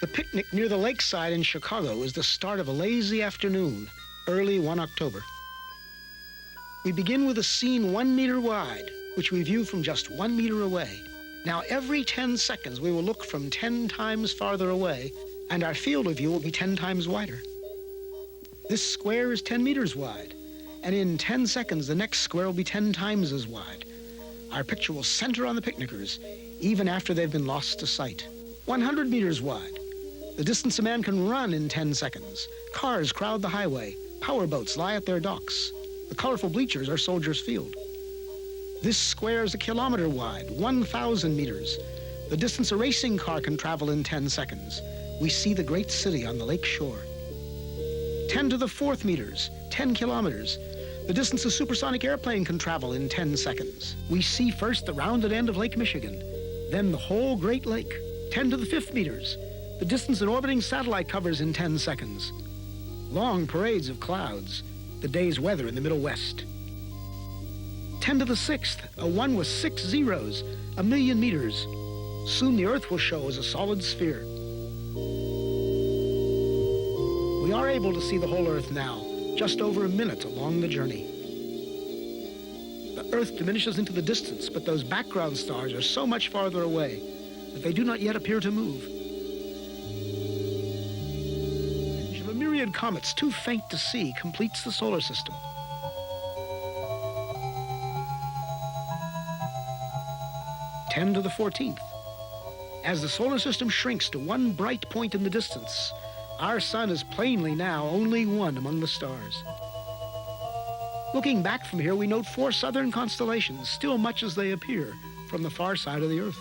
The picnic near the lakeside in Chicago is the start of a lazy afternoon, early 1 October. We begin with a scene 1 meter wide, which we view from just 1 meter away. Now, every 10 seconds, we will look from 10 times farther away, and our field of view will be 10 times wider. This square is 10 meters wide, and in 10 seconds, the next square will be 10 times as wide. Our picture will center on the picnickers, even after they've been lost to sight. 100 meters wide. The distance a man can run in 10 seconds. Cars crowd the highway. Power boats lie at their docks. The colorful bleachers are Soldiers Field. This square is 1 kilometer wide, 1,000 meters. The distance a racing car can travel in 10 seconds. We see the great city on the lake shore. 10 to the 4th meters, 10 kilometers. The distance a supersonic airplane can travel in 10 seconds. We see first the rounded end of Lake Michigan, then the whole Great Lake. 10 to the 5th meters, the distance an orbiting satellite covers in 10 seconds. Long parades of clouds, the day's weather in the Middle West. 10 to the 6th, a 1 with 6 zeros, 1 million meters. Soon the Earth will show as a solid sphere. We are able to see the whole Earth now, just over a minute along the journey. The Earth diminishes into the distance, but those background stars are so much farther away that they do not yet appear to move. Of a myriad comets too faint to see completes the solar system. Ten to the 14th. As the solar system shrinks to one bright point in the distance, our sun is plainly now only one among the stars. Looking back from here, we note 4 southern constellations, still much as they appear from the far side of the Earth.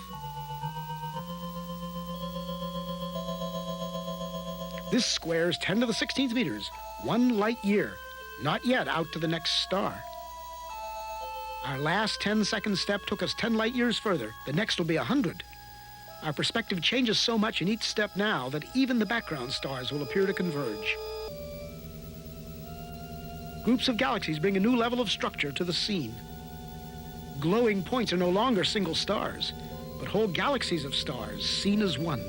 This square is 10 to the 16th meters, 1 light year, not yet out to the next star. Our last 10-second step took us 10 light years further. The next will be 100. Our perspective changes so much in each step now that even the background stars will appear to converge. Groups of galaxies bring a new level of structure to the scene. Glowing points are no longer single stars, but whole galaxies of stars seen as one.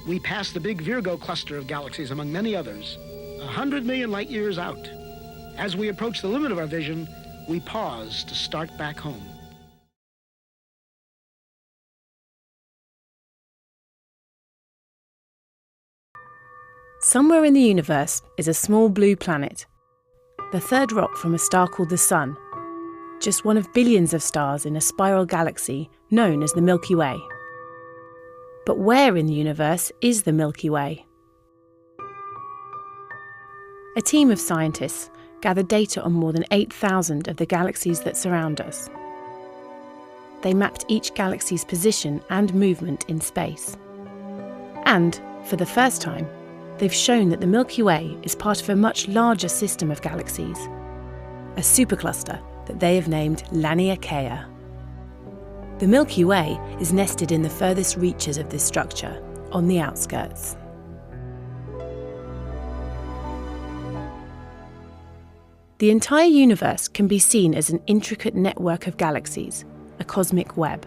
We pass the big Virgo cluster of galaxies among many others, 100 million light years out. As we approach the limit of our vision, we pause to start back home. Somewhere in the universe is a small blue planet, the third rock from a star called the Sun, just one of billions of stars in a spiral galaxy known as the Milky Way. But where in the universe is the Milky Way? A team of scientists gathered data on more than 8,000 of the galaxies that surround us. They mapped each galaxy's position and movement in space. And, for the first time, they've shown that the Milky Way is part of a much larger system of galaxies, a supercluster that they have named Laniakea. The Milky Way is nested in the furthest reaches of this structure, on the outskirts. The entire universe can be seen as an intricate network of galaxies, a cosmic web.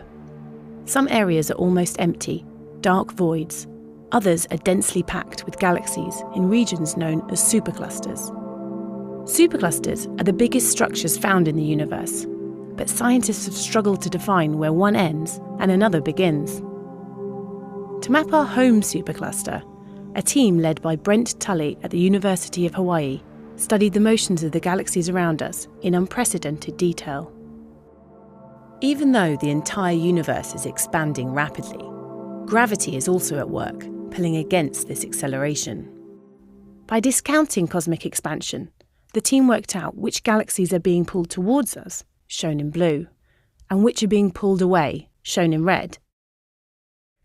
Some areas are almost empty, dark voids. Others are densely packed with galaxies in regions known as superclusters. Superclusters are the biggest structures found in the universe, but scientists have struggled to define where one ends and another begins. To map our home supercluster, a team led by Brent Tully at the University of Hawaii studied the motions of the galaxies around us in unprecedented detail. Even though the entire universe is expanding rapidly, gravity is also at work, pulling against this acceleration. By discounting cosmic expansion, the team worked out which galaxies are being pulled towards us, shown in blue, and which are being pulled away, shown in red.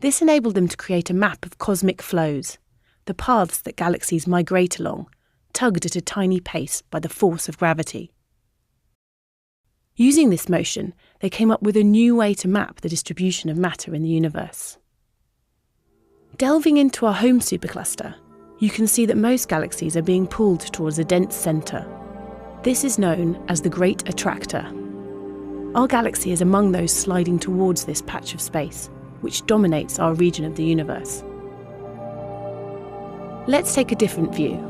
This enabled them to create a map of cosmic flows, the paths that galaxies migrate along, tugged at a tiny pace by the force of gravity. Using this motion, they came up with a new way to map the distribution of matter in the universe. Delving into our home supercluster, you can see that most galaxies are being pulled towards a dense centre. This is known as the Great Attractor. Our galaxy is among those sliding towards this patch of space, which dominates our region of the universe. Let's take a different view.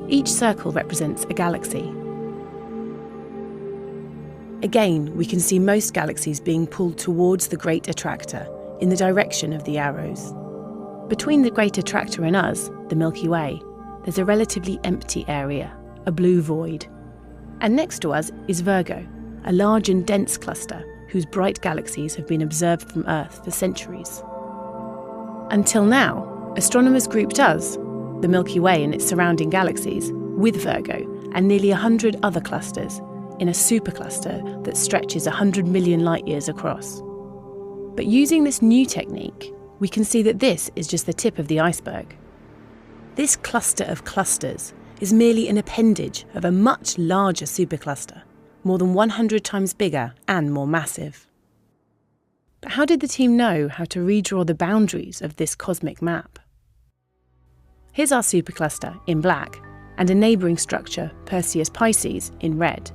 Each circle represents a galaxy. Again, we can see most galaxies being pulled towards the Great Attractor in the direction of the arrows. Between the Great Attractor and us, the Milky Way, there's a relatively empty area, a blue void. And next to us is Virgo, a large and dense cluster whose bright galaxies have been observed from Earth for centuries. Until now, astronomers grouped us, the Milky Way and its surrounding galaxies, with Virgo and nearly 100 other clusters in a supercluster that stretches 100 million light-years across. But using this new technique, we can see that this is just the tip of the iceberg. This cluster of clusters is merely an appendage of a much larger supercluster, more than 100 times bigger and more massive. But how did the team know how to redraw the boundaries of this cosmic map? Here's our supercluster in black and a neighbouring structure, Perseus Pisces, in red.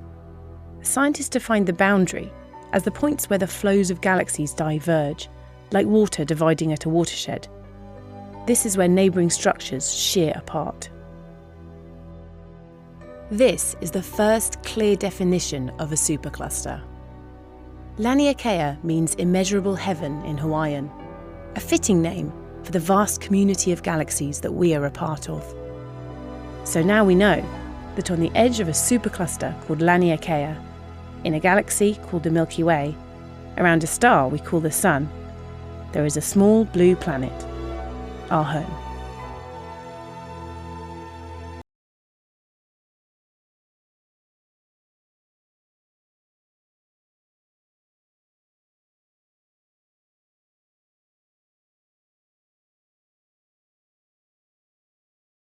Scientists defined the boundary as the points where the flows of galaxies diverge, like water dividing at a watershed. This is where neighbouring structures shear apart. This is the first clear definition of a supercluster. Laniakea means immeasurable heaven in Hawaiian, a fitting name for the vast community of galaxies that we are a part of. So now we know that on the edge of a supercluster called Laniakea, in a galaxy called the Milky Way, around a star we call the Sun, there is a small blue planet, our home.